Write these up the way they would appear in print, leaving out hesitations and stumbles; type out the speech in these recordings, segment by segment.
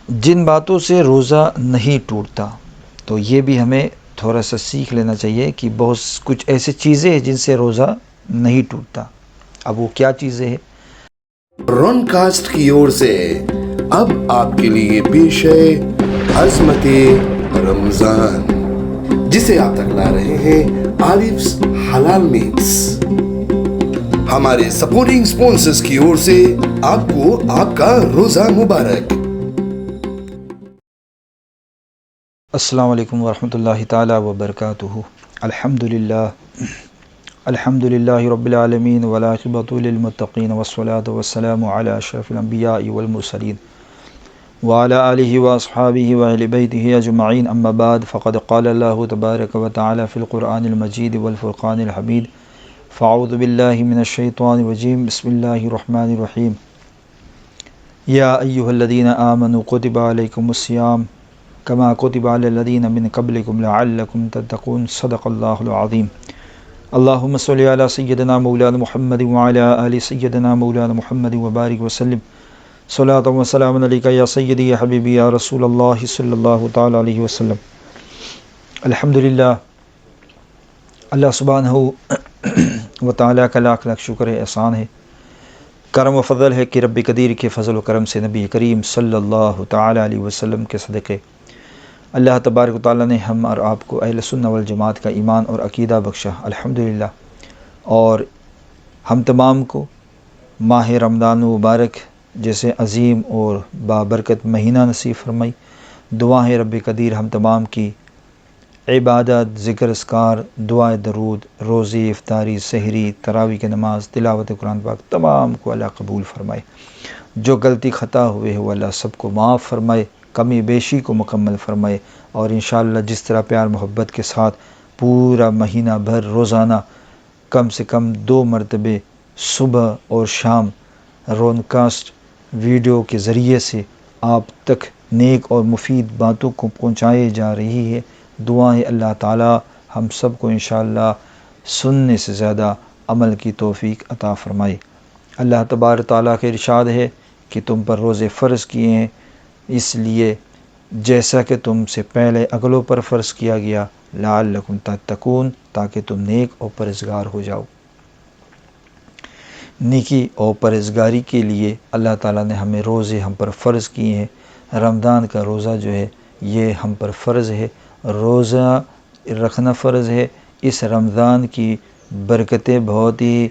جن باتوں سے روزہ نہیں ٹوٹتا، تو یہ بھی ہمیں تھوڑا سا سیکھ لینا چاہیے کہ بہت کچھ ایسی چیزیں ہیں جن سے روزہ نہیں ٹوٹتا۔ اب وہ کیا چیزیں ہیں؟ رون کاسٹ کی اور سے اب آپ کے لیے پیش ہے عظمت رمضان، جسے آپ تک لا رہے ہیں عارف's حلال میٹس۔ ہمارے سپورٹنگ سپانسرز کی اور سے آپ کو آپ کا روزہ مبارک۔ السلام علیکم ورحمۃ اللہ تعالی وبرکاتہ۔ الحمد للہ رب العالمین والعاقبۃ للمتقین والصلاة والسلام علی اشرف الانبیاء والمرسلین وعلی آلہ واصحابہ واہل بیتہ اجمعین، اما بعد، فقد قال اللہ تبارک وتعالی فی القرآن المجید والفرقان الحمید، فاعوذ باللہ من الشیطان الرجیم، بسم اللہ الرحمن الرحیم۔ یا ایہا الذین آمنوا کتب علیکم الصیام کما کتب علی الذین من قبلکم لعلکم تتقون، صدق اللہ العظیم۔ اللہم صلی علی سیدنا مولانا محمد وعلی آل سیدنا مولانا محمد وبارک وسلم، صلاۃ و سلام علیک یا سیدی یا حبیبی یا رسول اللہ صلی اللہ تعالی علیہ وسلم۔ الحمدللہ، اللہ سبحانہ و تعالیٰ کا لاکھ لاکھ شکر ہے، احسان ہے، کرم و فضل ہے کہ رب قدیر کے فضل و کرم سے نبی کریم صلی اللہ تعالی علیہ وسلم کے صدقے اللہ تبارک و تعالیٰ نے ہم اور آپ کو اہل سنہ والجماعت کا ایمان اور عقیدہ بخشا، الحمدللہ، اور ہم تمام کو ماہ رمضان مبارک جیسے عظیم اور بابرکت مہینہ نصیب فرمائی۔ دعا ہے رب قدیر ہم تمام کی عبادت، ذکر اذکار، دعائے درود، روزی، افطاری، سحری، تراویح کی نماز، تلاوت قرآن پاک تمام کو اللہ قبول فرمائے۔ جو غلطی خطا ہوئے ہو اللہ سب کو معاف فرمائے، کمی بیشی کو مکمل فرمائے، اور انشاءاللہ جس طرح پیار محبت کے ساتھ پورا مہینہ بھر روزانہ کم سے کم 2 مرتبے صبح اور شام رون کاسٹ ویڈیو کے ذریعے سے آپ تک نیک اور مفید باتوں کو پہنچائے جا رہی ہے، دعائیں اللہ تعالی ہم سب کو انشاءاللہ سننے سے زیادہ عمل کی توفیق عطا فرمائے۔ اللہ تبارک تعالیٰ کے ارشاد ہے کہ تم پر روزے فرض کیے ہیں، اس لیے جیسا کہ تم سے پہلے اگلوں پر فرض کیا گیا، لعلکم تتقون، تاکہ تم نیک اور پرہیزگار ہو جاؤ۔ نیکی اور پرہیزگاری کے لیے اللہ تعالیٰ نے ہمیں روزے ہم پر فرض کیے ہیں۔ رمضان کا روزہ جو ہے یہ ہم پر فرض ہے، روزہ رکھنا فرض ہے۔ اس رمضان کی برکتیں بہت ہی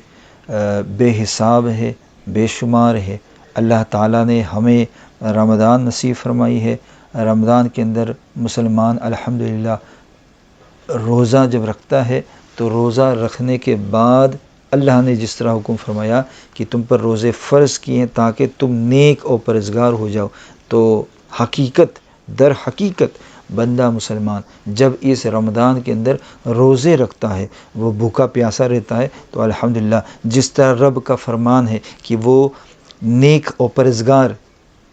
بے حساب ہے، بے شمار ہے۔ اللہ تعالیٰ نے ہمیں رمضان نصیب فرمائی ہے۔ رمضان کے اندر مسلمان الحمدللہ روزہ جب رکھتا ہے تو روزہ رکھنے کے بعد اللہ نے جس طرح حکم فرمایا کہ تم پر روزے فرض کیے ہیں تاکہ تم نیک اور پرہیزگار ہو جاؤ، تو در حقیقت بندہ مسلمان جب اس رمضان کے اندر روزے رکھتا ہے، وہ بھوکا پیاسا رہتا ہے، تو الحمدللہ جس طرح رب کا فرمان ہے کہ وہ نیک اور پرہیزگار،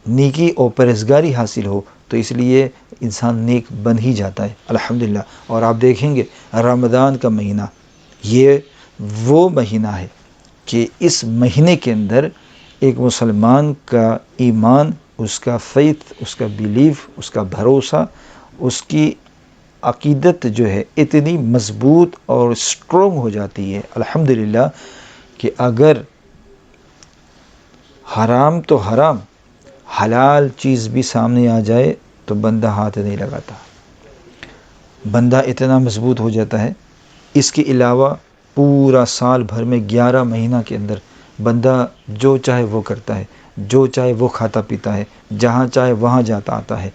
نیکی اور پرہیزگاری حاصل ہو، تو اس لیے انسان نیک بن ہی جاتا ہے الحمدللہ۔ اور آپ دیکھیں گے رمضان کا مہینہ یہ وہ مہینہ ہے کہ اس مہینے کے اندر ایک مسلمان کا ایمان، اس کا فیتھ، اس کا بیلیف، اس کا بھروسہ، اس کی عقیدت جو ہے اتنی مضبوط اور اسٹرونگ ہو جاتی ہے الحمدللہ کہ اگر حرام تو حرام، حلال چیز بھی سامنے آ جائے تو بندہ ہاتھ نہیں لگاتا، بندہ اتنا مضبوط ہو جاتا ہے۔ اس کے علاوہ پورا سال بھر میں 11 مہینہ کے اندر بندہ جو چاہے وہ کرتا ہے، جو چاہے وہ کھاتا پیتا ہے، جہاں چاہے وہاں جاتا آتا ہے،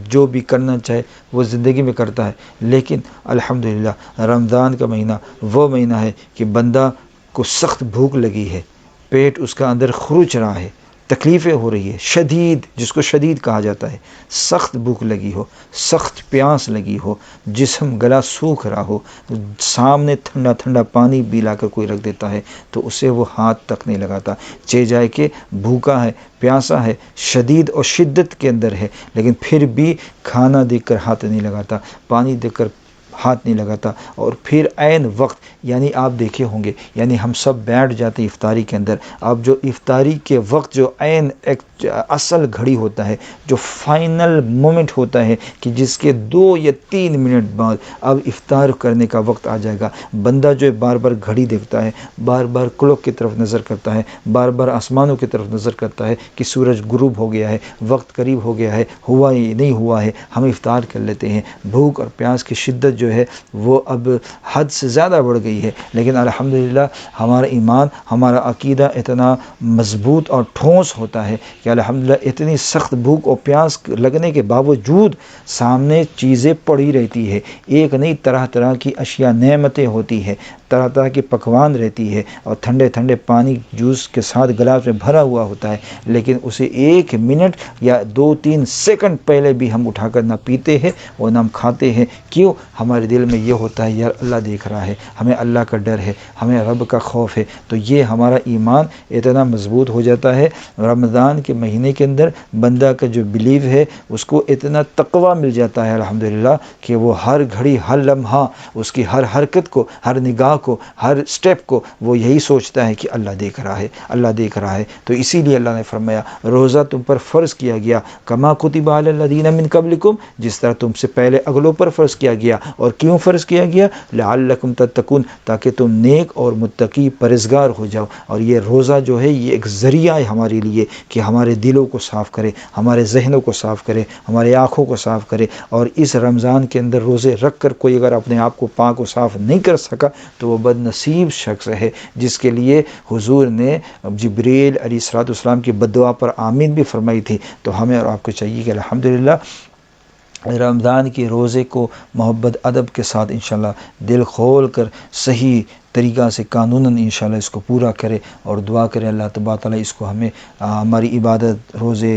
جو بھی کرنا چاہے وہ زندگی میں کرتا ہے، لیکن الحمدللہ رمضان کا مہینہ وہ مہینہ ہے کہ بندہ کو سخت بھوک لگی ہے، پیٹ اس کا اندر خروچ رہا ہے، تکلیفیں ہو رہی ہے، شدید، جس کو شدید کہا جاتا ہے، سخت بھوک لگی ہو، سخت پیاس لگی ہو، جسم گلا سوکھ رہا ہو، سامنے ٹھنڈا ٹھنڈا پانی بھی لا کر کوئی رکھ دیتا ہے تو اسے وہ ہاتھ تک نہیں لگاتا، چہ جائے کہ بھوکا ہے، پیاسا ہے، شدید اور شدت کے اندر ہے، لیکن پھر بھی کھانا دیکھ کر ہاتھ نہیں لگاتا، پانی دیکھ کر ہاتھ نہیں لگاتا. اور پھر عین وقت یعنی آپ دیکھے ہوں گے یعنی ہم سب بیٹھ جاتے ہیں افطاری کے اندر. اب جو افطاری کے وقت جو عین ایک اصل گھڑی ہوتا ہے, جو فائنل مومنٹ ہوتا ہے کہ جس کے 2 یا 3 منٹ بعد اب افطار کرنے کا وقت آ جائے گا, بندہ جو ہے بار بار گھڑی دیکھتا ہے, بار بار کلوک کی طرف نظر کرتا ہے, بار بار آسمانوں کی طرف نظر کرتا ہے کہ سورج غروب ہو گیا ہے, وقت قریب ہو گیا ہے, ہوا ہی نہیں ہوا ہے, ہم افطار کر لیتے ہیں. بھوک اور پیاس کی شدت جو ہے وہ اب حد سے زیادہ بڑھ گئی ہے, لیکن الحمدللہ ہمارا ایمان, ہمارا عقیدہ اتنا مضبوط اور ٹھوس ہوتا ہے کہ الحمدللہ اتنی سخت بھوک اور پیاس لگنے کے باوجود سامنے چیزیں پڑی رہتی ہے, ایک نہیں طرح طرح کی اشیاء نعمتیں ہوتی ہے, طرح طرح کی پکوان رہتی ہے, اور ٹھنڈے ٹھنڈے پانی جوس کے ساتھ گلاس میں بھرا ہوا ہوتا ہے, لیکن اسے 1 منٹ یا 2-3 سیکنڈ پہلے بھی ہم اٹھا کر نہ پیتے ہیں اور نہ ہم کھاتے ہیں. کیوں؟ ہمارے دل میں یہ ہوتا ہے یار اللہ دیکھ رہا ہے, ہمیں اللہ کا ڈر ہے, ہمیں رب کا خوف ہے. تو یہ ہمارا ایمان اتنا مضبوط ہو جاتا ہے. رمضان کے مہینے کے اندر بندہ کا جو بلیو ہے اس کو اتنا تقوی مل جاتا ہے الحمدللہ کہ وہ ہر گھڑی, ہر لمحہ, اس کی ہر حرکت کو, ہر نگاہ کو, ہر اسٹیپ کو وہ یہی سوچتا ہے کہ اللہ دیکھ رہا ہے, اللہ دیکھ رہا ہے. تو اسی لیے اللہ نے فرمایا روزہ تم پر فرض کیا گیا کما کتب علی الذین من قبلکم, جس طرح تم سے پہلے اگلوں پر فرض کیا گیا. اور کیوں فرض کیا گیا؟ لعلکم تتقون, تاکہ تم نیک اور متقی پرہیزگار ہو جاؤ. اور یہ روزہ جو ہے یہ ایک ذریعہ ہے ہمارے لیے کہ ہمارے دلوں کو صاف کرے, ہمارے ذہنوں کو صاف کرے, ہمارے آنکھوں کو صاف کرے. اور اس رمضان کے اندر روزے رکھ کر کوئی اگر اپنے آپ کو پاک و صاف نہیں کر سکا تو وہ بد نصیب شخص ہے, جس کے لیے حضور نے جبریل علیہ السلام کی بددعا پر آمین بھی فرمائی تھی. تو ہمیں اور آپ کو چاہیے کہ الحمدللہ رمضان کے روزے کو محبت ادب کے ساتھ انشاءاللہ دل کھول کر صحیح طریقہ سے قانوناً انشاءاللہ اس کو پورا کرے, اور دعا کرے اللہ تبارک تعالیٰ اس کو ہمیں ہماری عبادت, روزے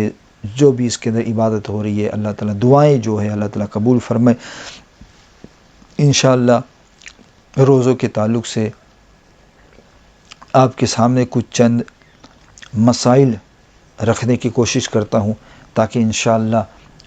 جو بھی اس کے اندر عبادت ہو رہی ہے, اللہ تعالیٰ دعائیں جو ہے اللہ تعالیٰ قبول فرمائے. انشاءاللہ روزوں کے تعلق سے آپ کے سامنے کچھ چند مسائل رکھنے کی کوشش کرتا ہوں تاکہ انشاءاللہ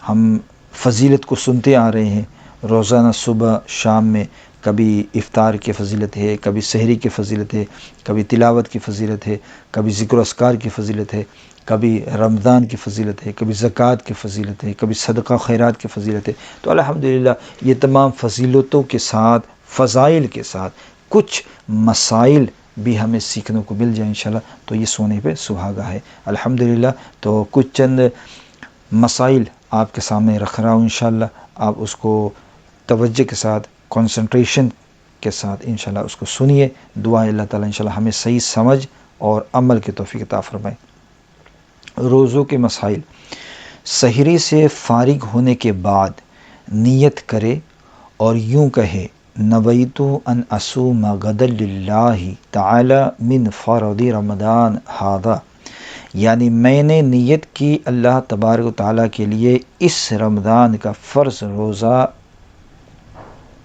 ہم فضیلت کو سنتے آ رہے ہیں. روزانہ صبح شام میں کبھی افطار کی فضیلت ہے, کبھی سحری کی فضیلت ہے, کبھی تلاوت کی فضیلت ہے, کبھی ذکر و اذکار کی فضیلت ہے, کبھی رمضان کی فضیلت ہے, کبھی زکوٰۃ کی فضیلت ہے, کبھی صدقہ خیرات کی فضیلت ہے. تو الحمدللہ یہ تمام فضیلتوں کے ساتھ, فضائل کے ساتھ کچھ مسائل بھی ہمیں سیکھنے کو مل جائے انشاءاللہ, تو یہ سونے پہ سہاگا ہے الحمدللہ. تو کچھ چند مسائل آپ کے سامنے رکھ رہا ہوں انشاءاللہ, آپ اس کو توجہ کے ساتھ, کنسنٹریشن کے ساتھ انشاءاللہ اس کو سنیے. دعا اللہ تعالیٰ انشاءاللہ ہمیں صحیح سمجھ اور عمل کی توفیق عطا فرمائے. روزوں کے مسائل. سحری سے فارغ ہونے کے بعد نیت کرے اور یوں کہے نویت ان اصوم غدا للہ تعالی من فرض رمضان ھذا, یعنی میں نے نیت کی اللہ تبارک و تعالیٰ کے لیے اس رمضان کا فرض روزہ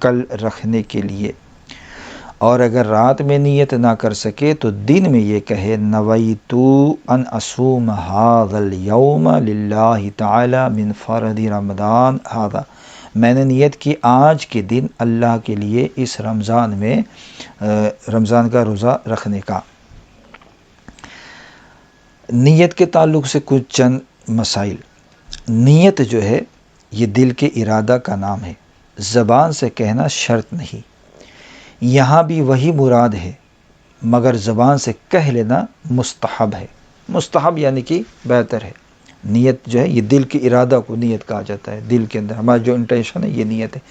کل رکھنے کے لیے. اور اگر رات میں نیت نہ کر سکے تو دن میں یہ کہے نویت ان اصوم ھذا الیوم للہ تعالی من فرض رمضان ھذا, میں نے نیت کی آج کے دن اللہ کے لیے اس رمضان میں رمضان کا روزہ رکھنے کا. نیت کے تعلق سے کچھ چند مسائل. نیت جو ہے یہ دل کے ارادہ کا نام ہے, زبان سے کہنا شرط نہیں. یہاں بھی وہی مراد ہے مگر زبان سے کہہ لینا مستحب ہے. مستحب یعنی کہ بہتر ہے. نیت جو ہے یہ دل کے ارادہ کو نیت کہا جاتا ہے, دل کے اندر ہمارا جو انٹینشن ہے یہ نیت ہے.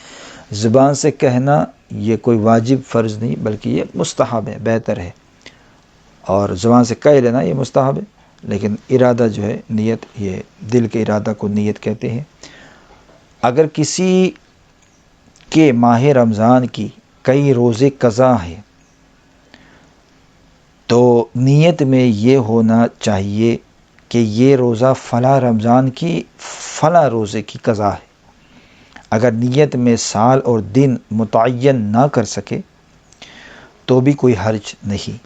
زبان سے کہنا یہ کوئی واجب فرض نہیں بلکہ یہ مستحب ہے, بہتر ہے. اور زبان سے کہہ لینا یہ مستحب ہے, لیکن ارادہ جو ہے نیت, یہ دل کے ارادہ کو نیت کہتے ہیں. اگر کسی کے ماہ رمضان کی کئی روزے قضا ہیں تو نیت میں یہ ہونا چاہیے کہ یہ روزہ فلاں رمضان کی فلاں روزے کی قضا ہے. اگر نیت میں سال اور دن متعین نہ کر سکے تو بھی کوئی حرج نہیں.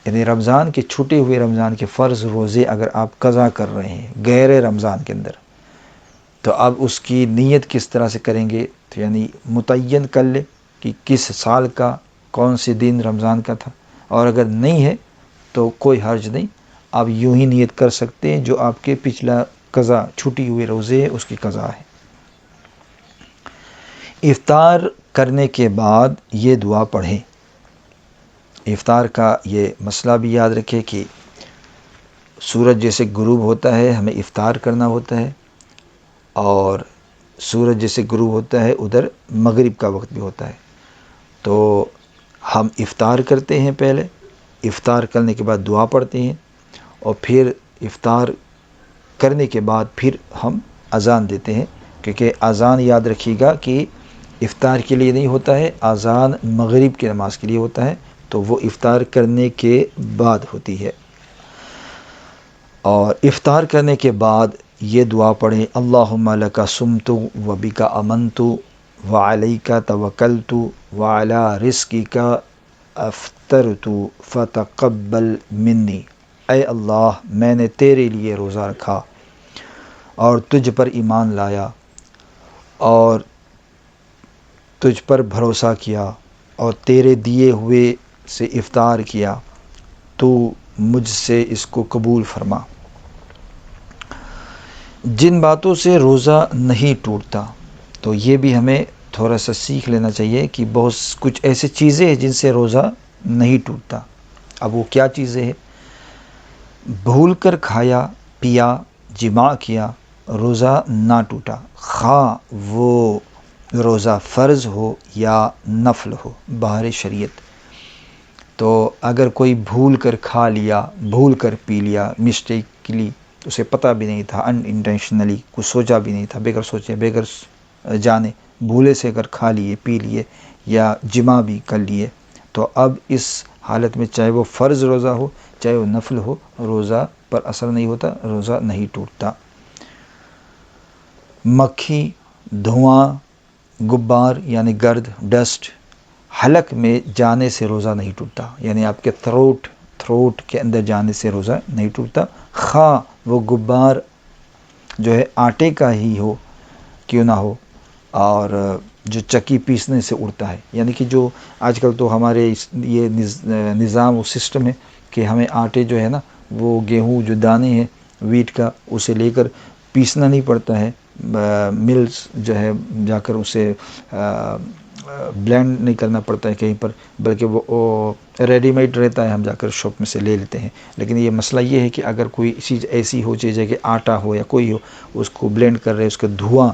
یعنی رمضان کے چھوٹے ہوئے رمضان کے فرض روزے اگر آپ قضا کر رہے ہیں غیر رمضان کے اندر, تو اب اس کی نیت کس طرح سے کریں گے؟ تو یعنی متعین کر لے کہ کس سال کا کون سے دن رمضان کا تھا، اور اگر نہیں ہے تو کوئی حرج نہیں، آپ یوں ہی نیت کر سکتے ہیں جو آپ کے پچھلا قضا چھٹی ہوئے روزے اس کی قضا ہے۔ افطار کرنے کے بعد یہ دعا پڑھیں۔ افطار کا یہ مسئلہ بھی یاد رکھے کہ سورج جیسے غروب ہوتا ہے ہمیں افطار کرنا ہوتا ہے، اور سورج جیسے غروب ہوتا ہے ادھر مغرب کا وقت بھی ہوتا ہے، تو ہم افطار کرتے ہیں، پہلے افطار کرنے کے بعد دعا پڑھتے ہیں، اور پھر افطار کرنے کے بعد پھر ہم اذان دیتے ہیں، کیونکہ اذان یاد رکھیے گا کہ افطار کے لیے نہیں ہوتا ہے، اذان مغرب کی نماز کے لیے ہوتا ہے، تو وہ افطار کرنے کے بعد ہوتی ہے۔ اور افطار کرنے کے بعد یہ دعا پڑھیں، اللہم لک صمت و بک آمنت و علیک توکلت و علی رزقک افطرت فتقبل منی۔ اے اللہ، میں نے تیرے لیے روزہ رکھا اور تجھ پر ایمان لایا اور تجھ پر بھروسہ کیا اور تیرے دیے ہوئے سے افطار کیا، تو مجھ سے اس کو قبول فرما۔ جن باتوں سے روزہ نہیں ٹوٹتا، تو یہ بھی ہمیں تھوڑا سا سیکھ لینا چاہیے کہ بہت کچھ ایسی چیزیں ہیں جن سے روزہ نہیں ٹوٹتا۔ اب وہ کیا چیزیں ہیں؟ بھول کر کھایا پیا جماع کیا، روزہ نہ ٹوٹا، خواہ وہ روزہ فرض ہو یا نفل ہو بہر شریعت۔ تو اگر کوئی بھول کر کھا لیا، بھول کر پی لیا، مسٹیکلی، اسے پتہ بھی نہیں تھا، ان انٹینشنلی کچھ سوچا بھی نہیں تھا، بغیر سوچے بغیر جانے بھولے سے اگر کھا لیے پی لیے یا جماع بھی کر لیے، تو اب اس حالت میں چاہے وہ فرض روزہ ہو چاہے وہ نفل ہو، روزہ پر اثر نہیں ہوتا، روزہ نہیں ٹوٹتا۔ مکھی، دھواں، غبار یعنی گرد، ڈسٹ حلق میں جانے سے روزہ نہیں ٹوٹتا، یعنی آپ کے تھروٹ کے اندر جانے سے روزہ نہیں ٹوٹتا، خواہ وہ غبار جو ہے آٹے کا ہی ہو کیوں نہ ہو، اور جو چکی پیسنے سے اڑتا ہے، یعنی کہ جو آج کل تو ہمارے یہ نظام و سسٹم ہے کہ ہمیں آٹے جو ہے نا، وہ گیہوں جو دانے ہیں ویٹ کا، اسے لے کر پیسنا نہیں پڑتا ہے، ملز جو ہے جا کر اسے بلینڈ نہیں کرنا پڑتا ہے کہیں پر، بلکہ وہ ریڈی میڈ رہتا ہے، ہم جا کر شاپ میں سے لے لیتے ہیں۔ لیکن یہ مسئلہ یہ ہے کہ اگر کوئی چیز ایسی ہو جیسے کہ آٹا ہو یا کوئی ہو، اس کو بلینڈ کر رہے، اس کا دھواں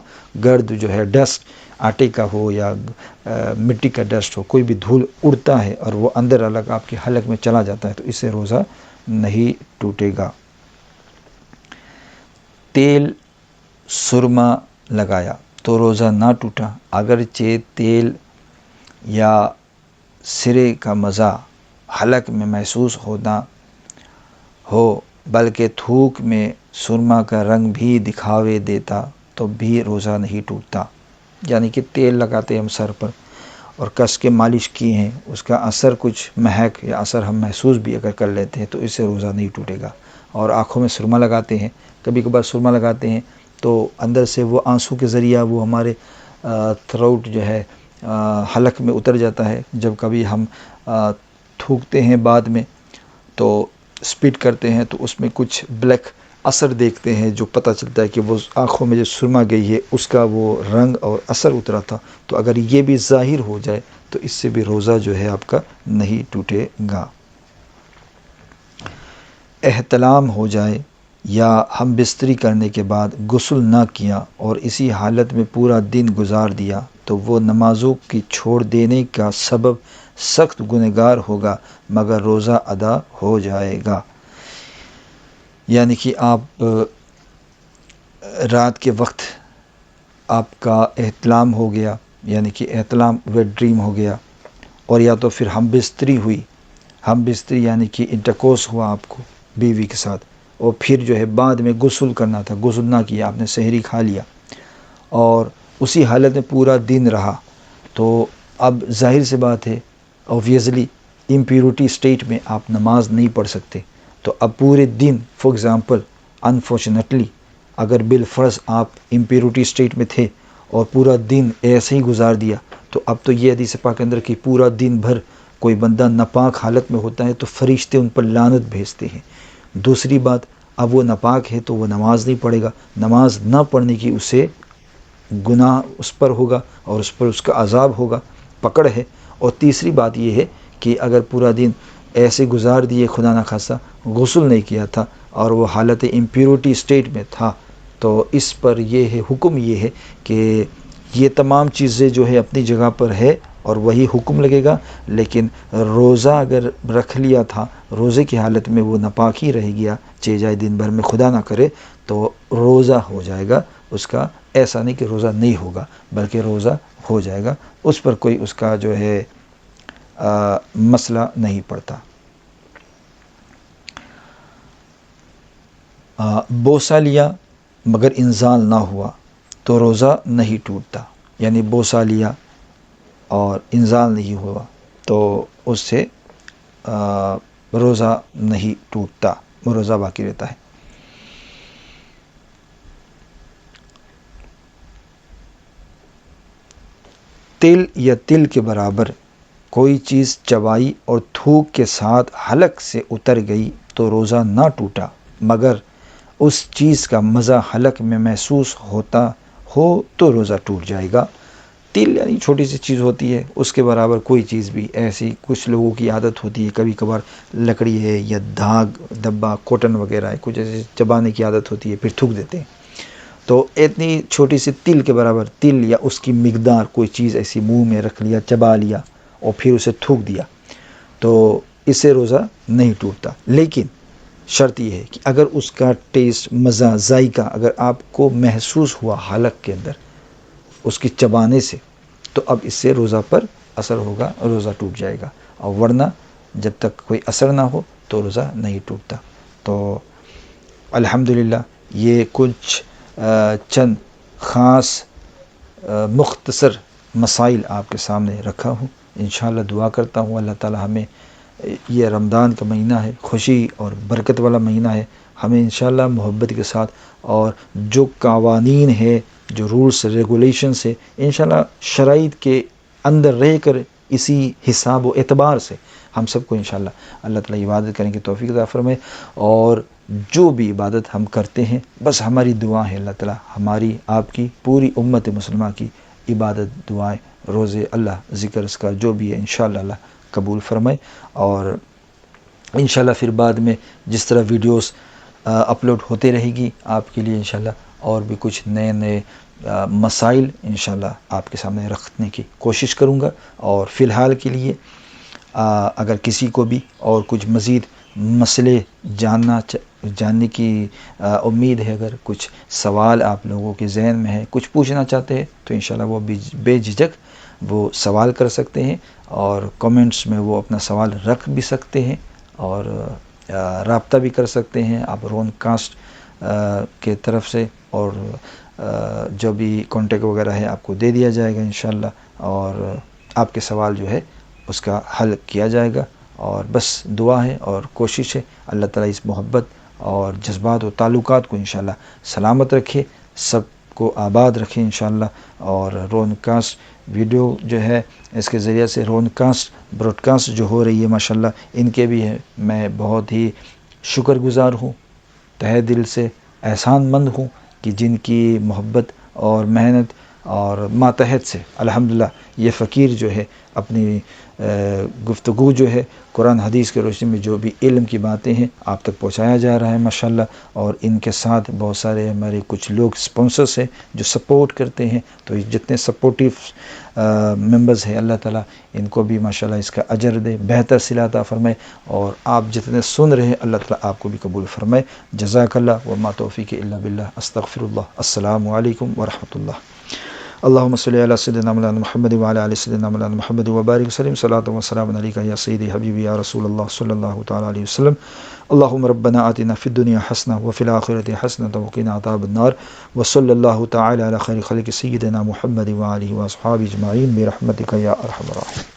گرد جو ہے ڈسٹ آٹے کا ہو یا مٹی کا ڈسٹ ہو، کوئی بھی دھول اڑتا ہے اور وہ اندر الگ آپ کے حلق میں چلا جاتا ہے، تو اس سے روزہ نہیں ٹوٹے گا۔ تیل سرما لگایا تو روزہ نہ ٹوٹا، اگرچہ تیل یا سرے کا مزہ حلق میں محسوس ہونا ہو، بلکہ تھوک میں سرما کا رنگ بھی دکھاوے دیتا تو بھی روزہ نہیں ٹوٹتا۔ یعنی کہ تیل لگاتے ہم سر پر اور کس کے مالش کی ہیں، اس کا اثر کچھ مہک یا اثر ہم محسوس بھی اگر کر لیتے ہیں تو اس سے روزہ نہیں ٹوٹے گا۔ اور آنکھوں میں سرما لگاتے ہیں، کبھی کبھار سرما لگاتے ہیں تو اندر سے وہ آنسو کے ذریعہ وہ ہمارے تھروٹ جو ہے حلق میں اتر جاتا ہے، جب کبھی ہم تھوکتے ہیں بعد میں تو اسپٹ کرتے ہیں تو اس میں کچھ بلیک اثر دیکھتے ہیں، جو پتہ چلتا ہے کہ وہ آنکھوں میں جو سرما گئی ہے اس کا وہ رنگ اور اثر اترا تھا، تو اگر یہ بھی ظاہر ہو جائے تو اس سے بھی روزہ جو ہے آپ کا نہیں ٹوٹے گا۔ احتلام ہو جائے یا ہم بستری کرنے کے بعد غسل نہ کیا اور اسی حالت میں پورا دن گزار دیا تو وہ نمازوں کی چھوڑ دینے کا سبب سخت گنہگار ہوگا، مگر روزہ ادا ہو جائے گا۔ یعنی کہ آپ رات کے وقت آپ کا احتلام ہو گیا، یعنی کہ احتلام ویٹ ڈریم ہو گیا، اور یا تو پھر ہم بستری ہوئی، ہم بستری یعنی کہ انٹرکورس ہوا آپ کو بیوی کے ساتھ، اور پھر جو ہے بعد میں غسل کرنا تھا، غسل نہ کیا، آپ نے سحری کھا لیا اور اسی حالت میں پورا دن رہا، تو اب ظاہر سی بات ہے اوبویسلی امپیورٹی اسٹیٹ میں آپ نماز نہیں پڑھ سکتے، تو اب پورے دن فار ایگزامپل انفارچونیٹلی اگر بالفرض آپ امپیورٹی اسٹیٹ میں تھے اور پورا دن ایسے ہی گزار دیا، تو اب تو یہ حدیث پاک کے اندر کہ پورا دن بھر کوئی بندہ ناپاک حالت میں ہوتا ہے تو فرشتے ان پر لعنت بھیجتے ہیں۔ دوسری بات، اب وہ ناپاک ہے تو وہ نماز نہیں پڑھے گا، نماز نہ پڑھنے کی اسے گناہ اس پر ہوگا اور اس پر اس کا عذاب ہوگا، پکڑ ہے۔ اور تیسری بات یہ ہے کہ اگر پورا دن ایسے گزار دیے، خدا نخواستہ غسل نہیں کیا تھا اور وہ حالت امپیورٹی اسٹیٹ میں تھا، تو اس پر یہ ہے، حکم یہ ہے کہ یہ تمام چیزیں جو ہے اپنی جگہ پر ہے اور وہی حکم لگے گا، لیکن روزہ اگر رکھ لیا تھا، روزے کی حالت میں وہ ناپاک ہی رہ گیا، چہ جائے دن بھر میں خدا نہ کرے، تو روزہ ہو جائے گا اس کا۔ ایسا نہیں کہ روزہ نہیں ہوگا، بلکہ روزہ ہو جائے گا، اس پر کوئی اس کا جو ہے مسئلہ نہیں پڑتا۔ بوسہ لیا مگر انزال نہ ہوا تو روزہ نہیں ٹوٹتا، یعنی بوسہ لیا اور انزال نہیں ہوا تو اس سے روزہ نہیں ٹوٹتا، روزہ باقی رہتا ہے۔ تل یا تل کے برابر کوئی چیز چبائی اور تھوک کے ساتھ حلق سے اتر گئی تو روزہ نہ ٹوٹا، مگر اس چیز کا مزہ حلق میں محسوس ہوتا ہو تو روزہ ٹوٹ جائے گا۔ تل یعنی چھوٹی سی چیز ہوتی ہے، اس کے برابر کوئی چیز بھی ایسی، کچھ لوگوں کی عادت ہوتی ہے کبھی کبھار لکڑی ہے یا دھاگ ڈبہ کاٹن وغیرہ ہے، کچھ ایسے چبانے کی عادت ہوتی ہے پھر تھوک دیتے ہیں، تو اتنی چھوٹی سی تل کے برابر تل یا اس کی مقدار کوئی چیز ایسی منہ میں رکھ لیا، چبا لیا اور پھر اسے تھوک دیا تو اس سے روزہ نہیں ٹوٹتا۔ لیکن شرط یہ ہے کہ اگر اس کا ٹیسٹ، مزہ، ذائقہ اگر آپ کو محسوس ہوا حلق کے اندر اس کی چبانے سے، تو اب اس سے روزہ پر اثر ہوگا، روزہ ٹوٹ جائے گا، اور ورنہ جب تک کوئی اثر نہ ہو تو روزہ نہیں ٹوٹتا۔ تو الحمدللہ یہ کچھ چند خاص مختصر مسائل آپ کے سامنے رکھا ہوں۔ انشاءاللہ دعا کرتا ہوں اللہ تعالی ہمیں، یہ رمضان کا مہینہ ہے، خوشی اور برکت والا مہینہ ہے، ہمیں انشاءاللہ محبت کے ساتھ اور جو قوانین ہے، جو رولس ریگولیشنس ہے، انشاءاللہ شرائط کے اندر رہ کر اسی حساب و اعتبار سے ہم سب کو انشاءاللہ اللہ تعالی عبادت کرنے کی توفیق عطا فرمائے۔ اور جو بھی عبادت ہم کرتے ہیں، بس ہماری دعا ہے اللہ تعالی ہماری، آپ کی، پوری امت مسلمہ کی عبادت، دعائیں، روزے، اللہ ذکر اس کا جو بھی ہے انشاءاللہ اللہ قبول فرمائے۔ اور انشاءاللہ پھر بعد میں جس طرح ویڈیوز اپلوڈ ہوتے رہے گی آپ کے لیے انشاءاللہ، اور بھی کچھ نئے نئے مسائل انشاءاللہ آپ کے سامنے رکھنے کی کوشش کروں گا۔ اور فی الحال کے لیے اگر کسی کو بھی اور کچھ مزید مسئلے جاننے کی امید ہے، اگر کچھ سوال آپ لوگوں کے ذہن میں ہے، کچھ پوچھنا چاہتے ہیں، تو انشاءاللہ وہ بے جھجک وہ سوال کر سکتے ہیں، اور کامنٹس میں وہ اپنا سوال رکھ بھی سکتے ہیں، اور رابطہ بھی کر سکتے ہیں آپ رون کاسٹ کے طرف سے، اور جو بھی کانٹیکٹ وغیرہ ہے آپ کو دے دیا جائے گا انشاءاللہ، اور آپ کے سوال جو ہے اس کا حل کیا جائے گا۔ اور بس دعا ہے اور کوشش ہے اللہ تعالیٰ اس محبت اور جذبات و تعلقات کو انشاءاللہ سلامت رکھے، سب کو آباد رکھے انشاءاللہ۔ اور رون کاسٹ ویڈیو جو ہے اس کے ذریعے سے رون کاسٹ براڈ کاسٹ جو ہو رہی ہے ماشاءاللہ، ان کے بھی ہے میں بہت ہی شکر گزار ہوں، تہہ دل سے احسان مند ہوں کہ جن کی محبت اور محنت اور ماتحت سے الحمدللہ یہ فقیر جو ہے اپنی گفتگو جو ہے قرآن حدیث کے روشنی میں جو بھی علم کی باتیں ہیں آپ تک پہنچایا جا رہا ہے ماشاءاللہ۔ اور ان کے ساتھ بہت سارے ہمارے کچھ لوگ سپانسرس ہیں جو سپورٹ کرتے ہیں، تو جتنے سپورٹیو ممبرز ہیں اللہ تعالیٰ ان کو بھی ماشاءاللہ اس کا اجر دے، بہتر صلہ عطا فرمائے، اور آپ جتنے سن رہے ہیں اللہ تعالیٰ آپ کو بھی قبول فرمائے۔ جزاک اللہ وما توفیق الا باللہ، استغفر اللہ۔ السلام علیکم ورحمۃ اللہ۔ اللهم صل على سيدنا مولانا محمد وعلى ال سيدنا مولانا محمد وبارك وسلم، صلاة وسلام عليك يا سيدي حبيبي يا رسول الله صلى الله تعالى عليه وسلم۔ اللهم ربنا آتنا في الدنيا حسنة وفي الآخرة حسنة وقنا عذاب النار، وصلى الله تعالى على خير خلق سيدنا محمد وآله وأصحابه أجمعين برحمتك يا أرحم الراحمين۔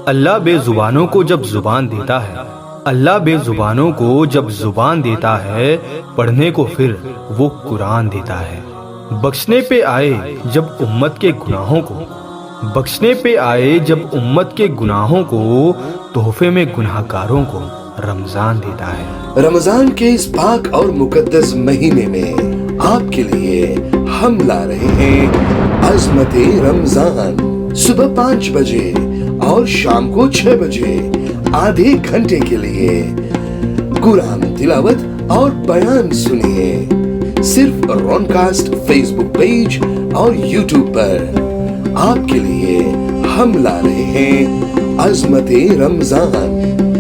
اللہ بے زبانوں کو جب زبان دیتا ہے اللہ بے زبانوں کو جب زبان دیتا ہے پڑھنے کو پھر وہ قرآن دیتا ہے۔ بخشنے پہ آئے جب امت کے گناہوں کو، بخشنے پہ آئے جب امت کے گناہوں کو، تحفے میں گناہ گاروں کو رمضان دیتا ہے۔ رمضان کے اس پاک اور مقدس مہینے میں آپ کے لیے ہم لا رہے ہیں عظمت رمضان۔ صبح 5 بجے اور شام کو 6 بجے آدھے گھنٹے کے لیے قرآن تلاوت اور بیان سنیے، صرف رون کاسٹ فیس بک پیج اور یوٹیوب پر۔ آپ کے لیے ہم لا رہے ہیں عظمت رمضان۔